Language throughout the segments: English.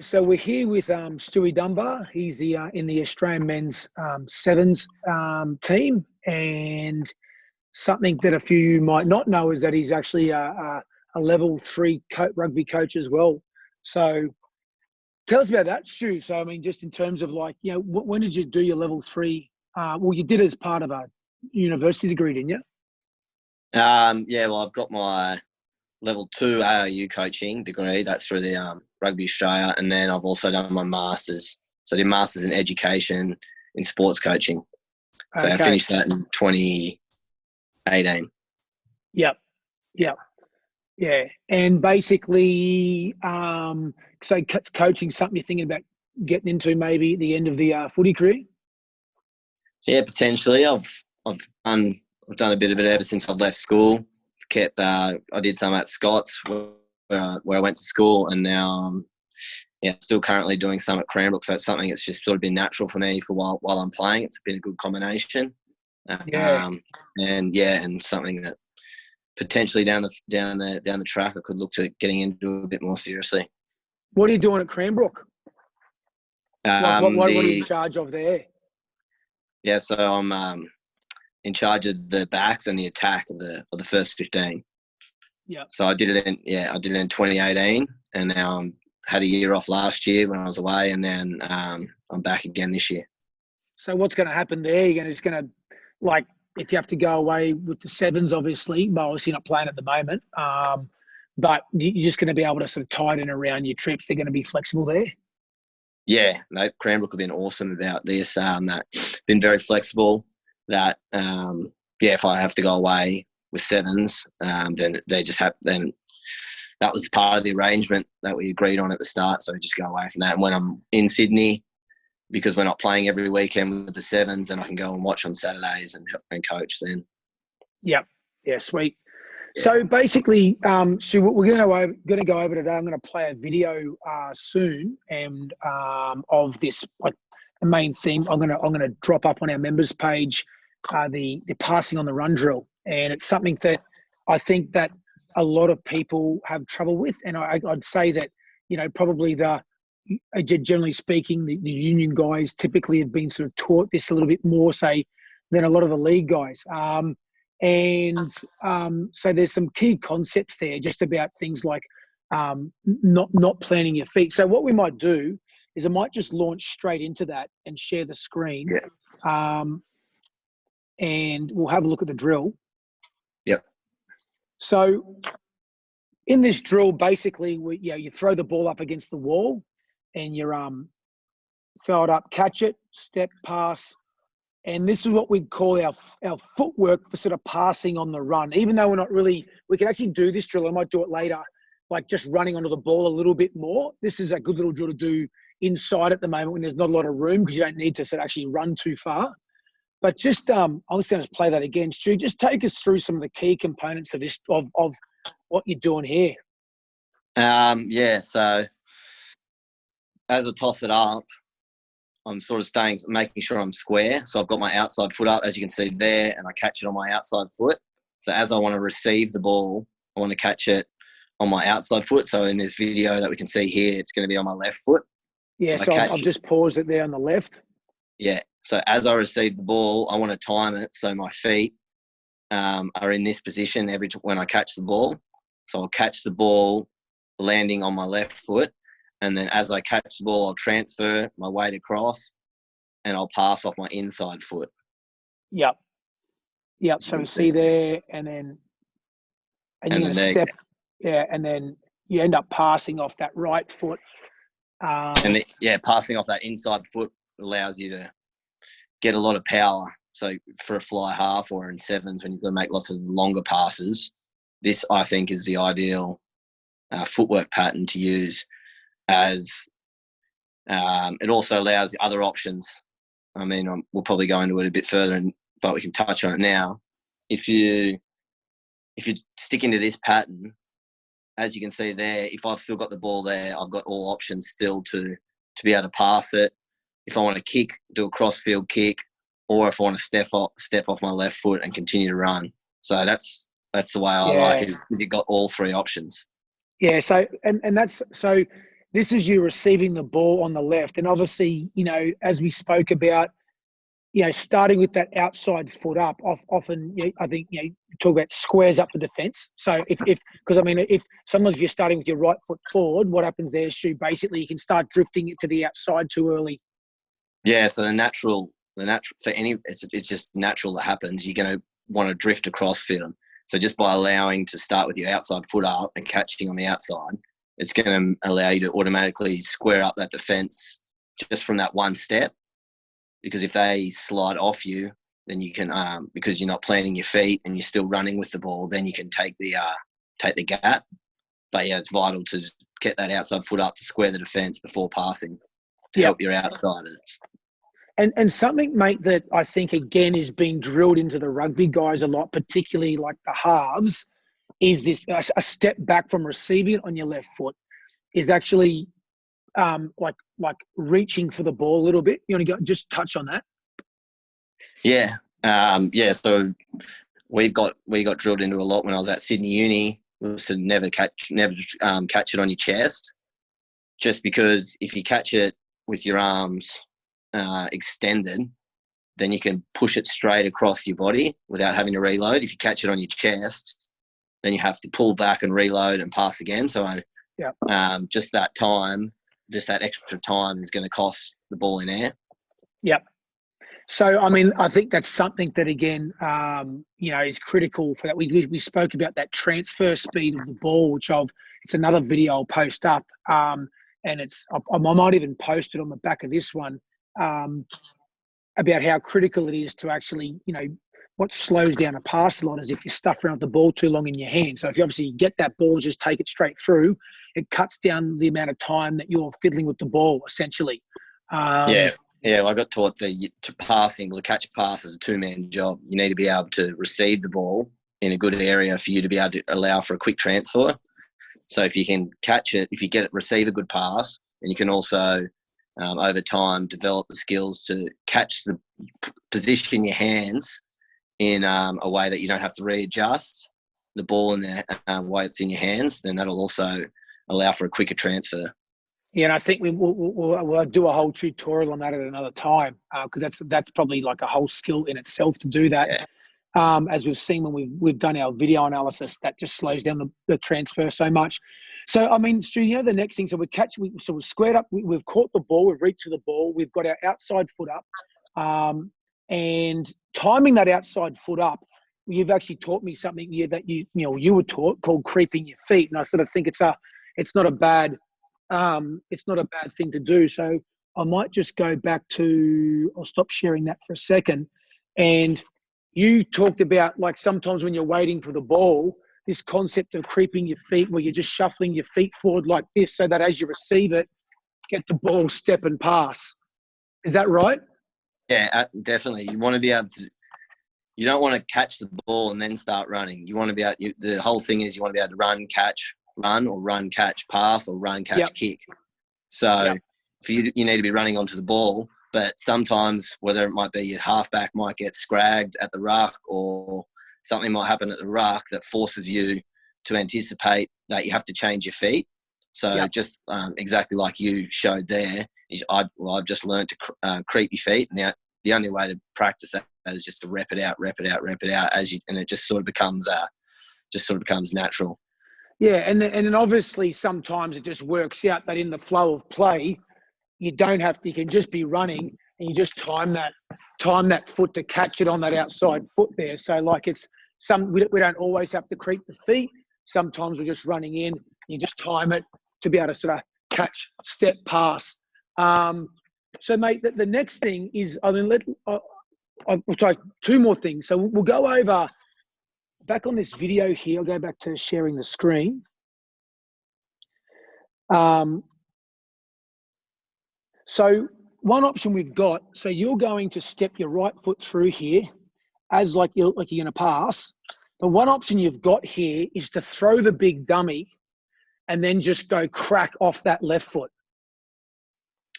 So we're here with Stuart Dunbar. He's the in the Australian Men's Sevens team, and something that a few of you might not know is that he's actually a level 3 rugby coach as well. So tell us about that, Stu. So I mean, just in terms of like, when did you do your level 3? Well, you did as part of a university degree, didn't you? Yeah, well, I've got my level 2 ARU coaching degree. That's through the Rugby Australia, and then I've also done my masters. So I did masters in education in sports coaching. So I finished that in 2018. Yep. Yeah, and basically, so coaching something you're thinking about getting into maybe at the end of the footy career. Yeah, potentially. I've done a bit of it ever since I've left school. I did some at Scott's where I went to school, and now still currently doing some at Cranbrook. So it's something that's just sort of been natural for me for while I'm playing. It's been a good combination. And something that potentially down the track I could look to getting into a bit more seriously. What are you doing at Cranbrook? What are you in charge of there? Yeah, so I'm in charge of the backs and the attack of the first 15. Yeah. So I did it in 2018, and now had a year off last year when I was away, and then I'm back again this year. So what's going to happen there? You're just going to, like, if you have to go away with the sevens, obviously, but obviously not playing at the moment, but you're just going to be able to sort of tie it in around your trips. They're going to be flexible there. Yeah, Cranbrook have been awesome about this. That been very flexible. That if I have to go away with sevens, then they just have. Then that was part of the arrangement that we agreed on at the start. So we just go away from that. And when I'm in Sydney, because we're not playing every weekend with the sevens, then I can go and watch on Saturdays and coach then. Yeah, sweet. Yeah. So basically, Stu, we're going to go over today. I'm going to play a video soon, and of this, like the main theme. I'm going to drop up on our members page the passing on the run drill, and it's something that I think that a lot of people have trouble with, and I'd say that probably generally speaking, the union guys typically have been sort of taught this a little bit more, say, than a lot of the league guys. So there's some key concepts there just about things like not planning your feet. So what we might do is I might just launch straight into that and share the screen. Yeah. And we'll have a look at the drill. Yep. So in this drill, basically, you throw the ball up against the wall and you're throw it up, catch it, step, pass. And this is what we call our footwork for sort of passing on the run. Even though we can actually do this drill. I might do it later, like just running onto the ball a little bit more. This is a good little drill to do inside at the moment when there's not a lot of room, because you don't need to sort of actually run too far. But just, I'm just going to play that again. Stu, just take us through some of the key components of this, of what you're doing here. So as I toss it up, I'm sort of making sure I'm square. So I've got my outside foot up, as you can see there, and I catch it on my outside foot. So as I want to receive the ball, I want to catch it on my outside foot. So in this video that we can see here, it's going to be on my left foot. Yeah, so I've just paused it there on the left. Yeah. So as I receive the ball, I want to time it so my feet are in this position when I catch the ball. So I'll catch the ball landing on my left foot, and then as I catch the ball, I'll transfer my weight across, and I'll pass off my inside foot. Yep. So we see there, and then you're going to step. Yeah, and then you end up passing off that right foot. Passing off that inside foot allows you to get a lot of power. So for a fly half or in sevens, when you've got to make lots of longer passes, this, I think, is the ideal footwork pattern to use, as it also allows the other options. I mean, we'll probably go into it a bit further, but we can touch on it now. If you stick into this pattern, as you can see there, if I've still got the ball there, I've got all options still to be able to pass it. If I want to kick, do a cross-field kick, or if I want to step off my left foot and continue to run. So that's the way I like it, because you've got all three options. Yeah. So and that's so this is you receiving the ball on the left. And obviously, as we spoke about, starting with that outside foot up, often, I think, you talk about squares up the defence. So if sometimes if you're starting with your right foot forward, what happens there, Stu, basically you can start drifting it to the outside too early. Yeah, so the natural for any, it's just natural that happens. You're going to want to drift across field. So just by allowing to start with your outside foot up and catching on the outside, it's going to allow you to automatically square up that defence just from that one step. Because if they slide off you, then you can, because you're not planting your feet and you're still running with the ball, then you can take the gap. But yeah, it's vital to get that outside foot up to square the defence before passing to help your outsiders. And something, mate, that I think, again, is being drilled into the rugby guys a lot, particularly like the halves, is this a step back from receiving it on your left foot is actually like reaching for the ball a little bit. You want to just touch on that? Yeah. So we got drilled into a lot when I was at Sydney Uni. Was to never catch it on your chest, just because if you catch it with your arms extended, then you can push it straight across your body without having to reload. If you catch it on your chest, then you have to pull back and reload and pass again. So just that extra time is going to cost the ball in air. Yep. So, I mean, I think that's something that, again, is critical for that. We spoke about that transfer speed of the ball, which it's another video I'll post up. And I might even post it on the back of this one about how critical it is to actually, what slows down a pass a lot is if you stuff around the ball too long in your hand. So if you obviously get that ball and just take it straight through, it cuts down the amount of time that you're fiddling with the ball, essentially. Yeah, I got taught to catch a pass is a two-man job. You need to be able to receive the ball in a good area for you to be able to allow for a quick transfer. So if you can catch it, receive a good pass, and you can also, over time, develop the skills to position your hands in a way that you don't have to readjust the ball in the way it's in your hands, then that'll also allow for a quicker transfer. Yeah, and I think we'll do a whole tutorial on that at another time, because that's probably like a whole skill in itself to do that. Yeah. As we've seen when we've done our video analysis, that just slows down the transfer so much. So, I mean, Stu, the next thing, so we've squared up, we've caught the ball, we've reached for the ball, we've got our outside foot up, and timing that outside foot up, you've actually taught me something here that you were taught called creeping your feet, and I sort of think it's not a bad thing to do. So I might just go back to, I'll stop sharing that for a second. And you talked about, like, sometimes when you're waiting for the ball, this concept of creeping your feet, where you're just shuffling your feet forward like this, so that as you receive it, get the ball, step and pass. Is that right? Yeah, definitely. You want to be able to, you don't want to catch the ball and then start running. You want to be able, the whole thing is you want to be able to run, catch, pass, or run, catch, kick. So for you need to be running onto the ball, but sometimes, whether it might be your halfback might get scragged at the ruck, or something might happen at the ruck that forces you to anticipate that you have to change your feet. So just exactly like you showed there, I've just learned to creep your feet. Now, the only way to practice that is just to rep it out and it just sort of becomes natural. Yeah, and then obviously sometimes it just works out that in the flow of play, you can just be running and you just time that foot to catch it on that outside foot there. So like we don't always have to creep the feet. Sometimes we're just running in, you just time it to be able to sort of catch, step, pass. So mate, the next thing is, I'll try two more things. So we'll go over back on this video here. I'll go back to sharing the screen. So one option we've got, so you're going to step your right foot through here as like you're going to pass. The one option you've got here is to throw the big dummy and then just go crack off that left foot.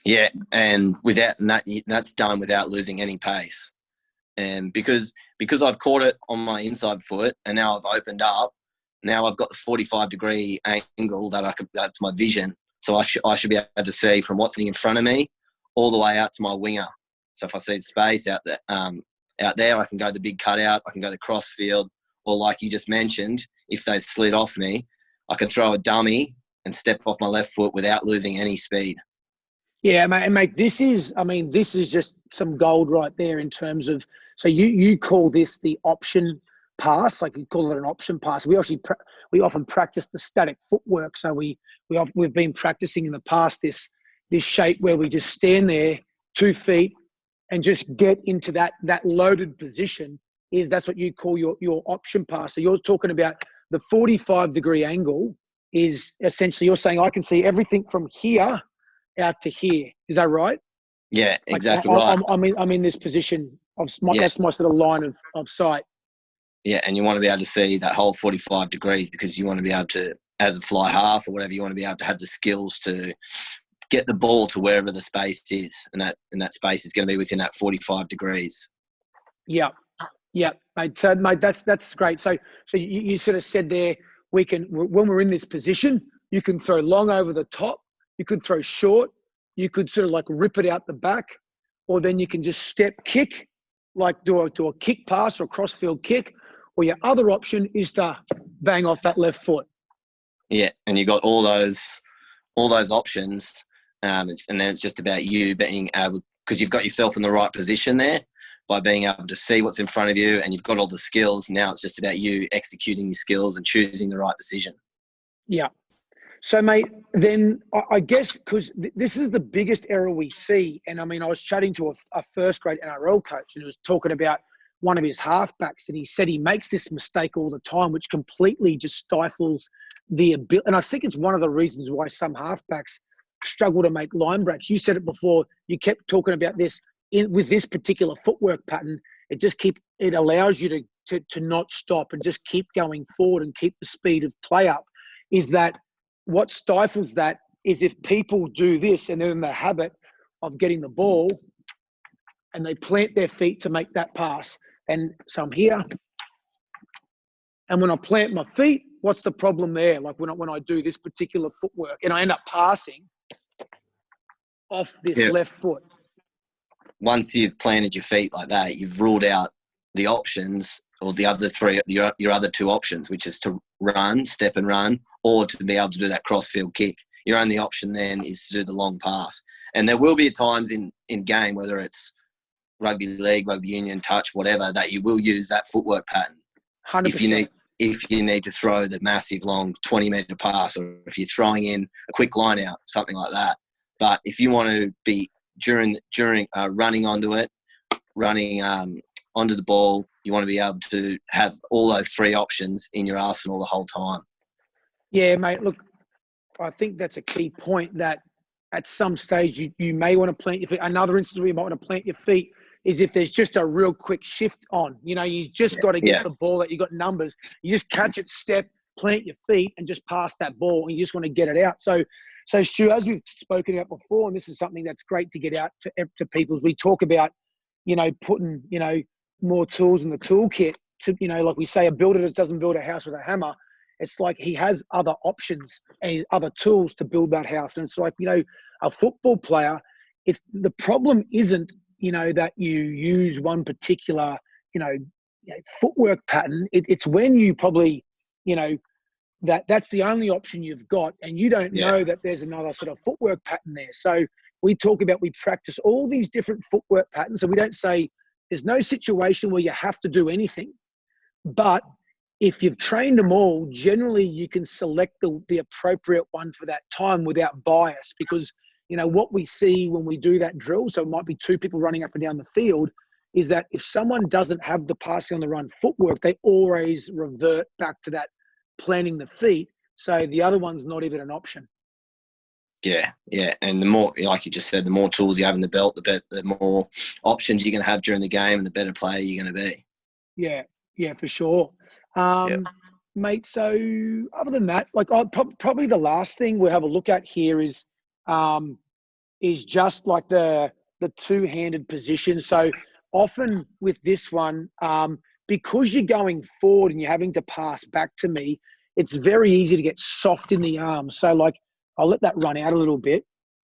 Yeah, and that's done without losing any pace. And because I've caught it on my inside foot and now I've opened up, now I've got the 45-degree angle that's my vision. So I should be able to see from what's in front of me all the way out to my winger. So if I see space out there, I can go the big cutout, I can go the crossfield, or like you just mentioned, if they slid off me, I can throw a dummy and step off my left foot without losing any speed. Yeah, mate, this is just some gold right there in terms of, so you call this the option pass, like you call it an option pass. We often practice the static footwork. So we've been practicing in the past this shape where we just stand there 2 feet and just get into that loaded position. That's what you call your option pass. So you're talking about the 45-degree angle is essentially, you're saying I can see everything from here out to here. Is that right? Yeah, exactly right. I'm in this position that's my sort of line of sight. Yeah, and you want to be able to see that whole 45 degrees because you want to be able to, as a fly half or whatever, you want to be able to have the skills to get the ball to wherever the space is, and that space is going to be within that 45 degrees. Yeah, mate. Mate, that's great. So you sort of said there, when we're in this position, you can throw long over the top, you could throw short, you could sort of like rip it out the back, or then you can just step kick, like do a kick pass or a crossfield kick, or your other option is to bang off that left foot. Yeah, and you got all those options, and then it's just about you being able, because you've got yourself in the right position there by being able to see what's in front of you, and you've got all the skills. Now it's just about you executing your skills and choosing the right decision. Yeah. So, mate, then I guess because this is the biggest error we see, and I mean, I was chatting to a first-grade NRL coach, and he was talking about one of his halfbacks, and he said he makes this mistake all the time, which completely just stifles the ability. And I think it's one of the reasons why some halfbacks struggle to make line breaks. You said it before. You kept talking about this with this particular footwork pattern. It allows you to not stop and just keep going forward and keep the speed of play up. Is that what stifles that is if people do this and they're in the habit of getting the ball and they plant their feet to make that pass. And so I'm here. And when I plant my feet, what's the problem there? Like when I do this particular footwork and I end up passing off this left foot. Once you've planted your feet like that, you've ruled out the options or the other three, your other two options, which is to run, step and run, or to be able to do that crossfield kick. Your only option then is to do the long pass. And there will be times in game, whether it's rugby league, rugby union, touch, whatever, that you will use that footwork pattern. 100%. If you need to throw the massive long 20-metre pass, or if you're throwing in a quick line out, something like that. But if you want to be during running onto it, running onto the ball, you want to be able to have all those three options in your arsenal the whole time. Yeah, mate, look, I think that's a key point, that at some stage you may want to plant your feet. Another instance where you might want to plant your feet is if there's just a real quick shift on. You know, you just got to get the ball that you got numbers. You just catch it, step, plant your feet, and just pass that ball, and you just want to get it out. So Stu, as we've spoken about before, and this is something that's great to get out to people, we talk about, putting, more tools in the toolkit to, like we say, a builder that doesn't build a house with a hammer. It's like he has other options and other tools to build that house. And it's like, a football player, the problem isn't, that you use one particular, footwork pattern. It's when you probably, that's the only option you've got, and you don't know that there's another sort of footwork pattern there. So we practice all these different footwork patterns. So we don't say there's no situation where you have to do anything, but if you've trained them all, generally you can select the appropriate one for that time without bias, because what we see when we do that drill, so it might be two people running up and down the field, is that if someone doesn't have the passing on the run footwork, they always revert back to that planting the feet. So the other one's not even an option. Yeah. And the more, like you just said, the more tools you have in the belt, the more options you're going to have during the game and the better player you're going to be. Yeah, for sure. Mate, so other than that, like probably the last thing we'll have a look at here is just like the two-handed position. So often with this one, because you're going forward and you're having to pass back to me, it's very easy to get soft in the arms. So like I'll let that run out a little bit.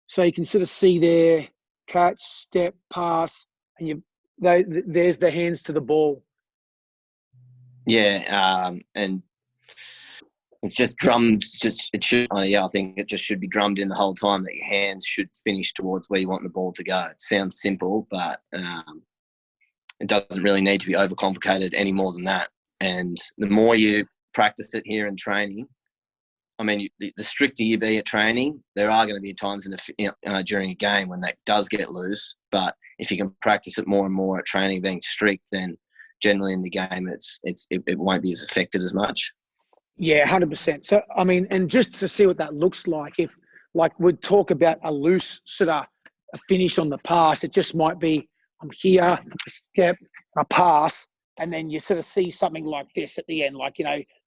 So you can sort of see there, catch, step, pass, and there's the hands to the ball. Yeah, and it's just drummed. It should. I think it just should be drummed in the whole time that your hands should finish towards where you want the ball to go. It sounds simple, but it doesn't really need to be overcomplicated any more than that. And the more you practice it here in training, I mean, the stricter you be at training, there are going to be times during a game when that does get loose. But if you can practice it more and more at training, being strict, then generally in the game, it won't be as affected as much. Yeah, 100%. So, I mean, and just to see what that looks like, if like we'd talk about a loose sort of a finish on the pass, it just might be, I'm here, a step, a pass, and then you sort of see something like this at the end, like,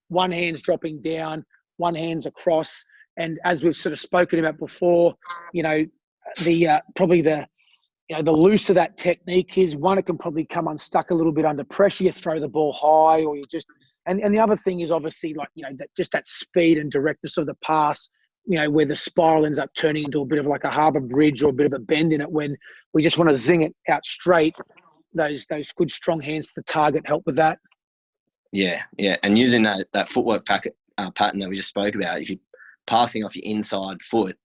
one hand's dropping down, one hand's across. And as we've sort of spoken about before, probably the looser that technique is, one, it can probably come unstuck a little bit under pressure. You throw the ball high, or you just, and the other thing is obviously that speed and directness of the pass, where the spiral ends up turning into a bit of like a harbour bridge or a bit of a bend in it when we just want to zing it out straight. Those good strong hands to the target help with that. Yeah. And using that footwork pattern that we just spoke about, if you're passing off your inside foot,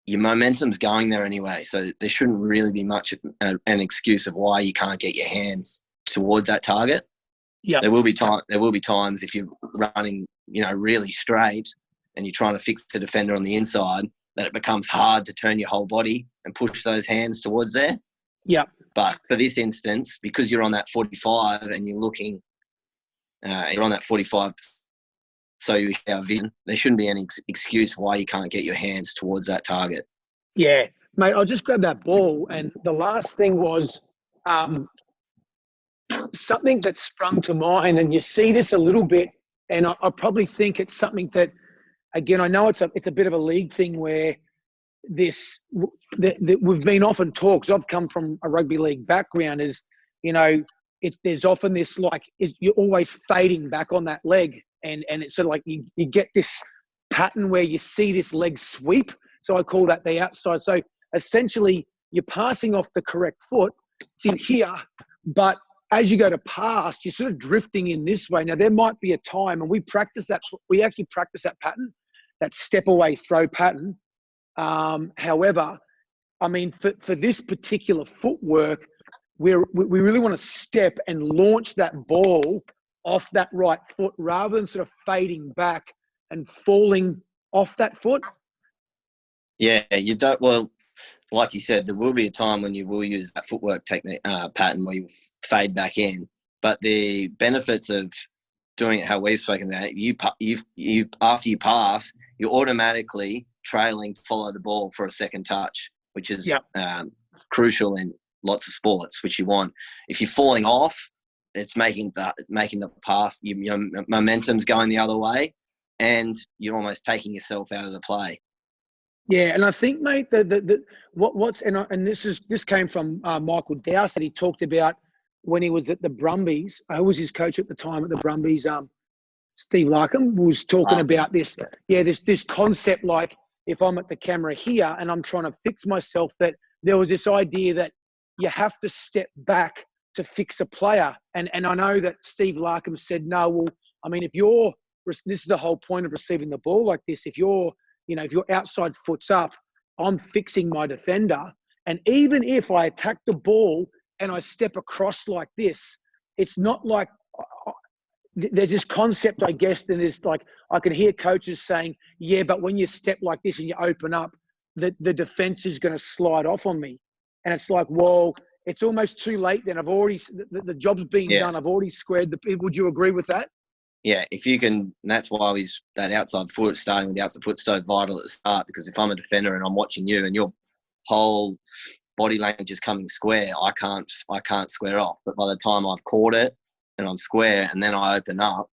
your momentum's going there anyway. So there shouldn't really be much an excuse of why you can't get your hands towards that target. Yeah. There will be times if you're running, really straight and you're trying to fix the defender on the inside, that it becomes hard to turn your whole body and push those hands towards there. Yeah. But for this instance, because you're on that 45 and you're looking, you're on that 45, so you have vision, there shouldn't be any excuse why you can't get your hands towards that target. Yeah, mate, I'll just grab that ball. And the last thing was something that sprung to mind, and you see this a little bit, and I probably think it's something that, again, I know it's a bit of a league thing where that we've been often taught, because I've come from a rugby league background, is, there's often this you're always fading back on that leg. And it's sort of like you get this pattern where you see this leg sweep. So I call that the outside. So essentially you're passing off the correct foot. It's in here, but as you go to pass, you're sort of drifting in this way. Now there might be a time, and we actually practice that pattern, that step away throw pattern. However, I mean, for this particular footwork, we really want to step and launch that ball off that right foot rather than sort of fading back and falling off that foot. Yeah, you don't. Well, like you said, there will be a time when you will use that footwork technique pattern where you fade back in. But the benefits of doing it how we've spoken about it, you after you pass, you're automatically trailing to follow the ball for a second touch, which is crucial in lots of sports, which you want. If you're falling off, it's making the pass, your momentum's going the other way, and you're almost taking yourself out of the play. Yeah, and I think, mate, this came from Michael Dowse, that he talked about when he was at the Brumbies. Who was his coach at the time at the Brumbies? Steve Larkham was talking about this. Yeah, this concept, like if I'm at the camera here and I'm trying to fix myself, that there was this idea that you have to step back to fix a player. And I know that Steve Larkham said, no, well, I mean, this is the whole point of receiving the ball like this. If your outside foot's up, I'm fixing my defender. And even if I attack the ball and I step across like this, it's not like there's this concept, I guess, that is like, I could hear coaches saying, yeah, but when you step like this and you open up, the defense is going to slide off on me. And it's like, well, it's almost too late then. I've already, the job's been done. I've already squared would you agree with that? Yeah, if you can, that outside foot, starting with the outside foot, so vital at the start, because if I'm a defender and I'm watching you and your whole body language is coming square, I can't square off. But by the time I've caught it and I'm square and then I open up,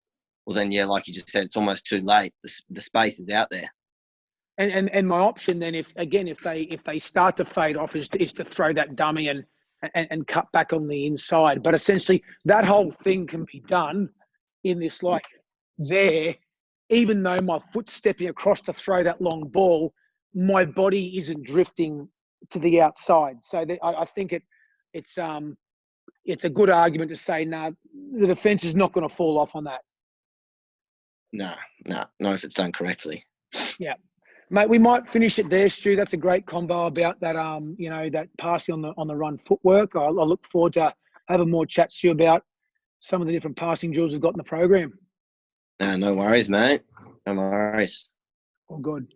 well then, yeah, like you just said, it's almost too late. The space is out there. And my option then, if they start to fade off, is to throw that dummy and cut back on the inside. But essentially, that whole thing can be done in this, like, there, even though my foot's stepping across to throw that long ball, my body isn't drifting to the outside. So I think it's a good argument to say, no, the defence is not going to fall off on that. No, not if it's done correctly. Yeah. Mate, we might finish it there, Stu. That's a great combo about that, that passing on the run footwork. I look forward to having more chats to you about some of the different passing drills we've got in the program. No worries, mate. No worries. All good.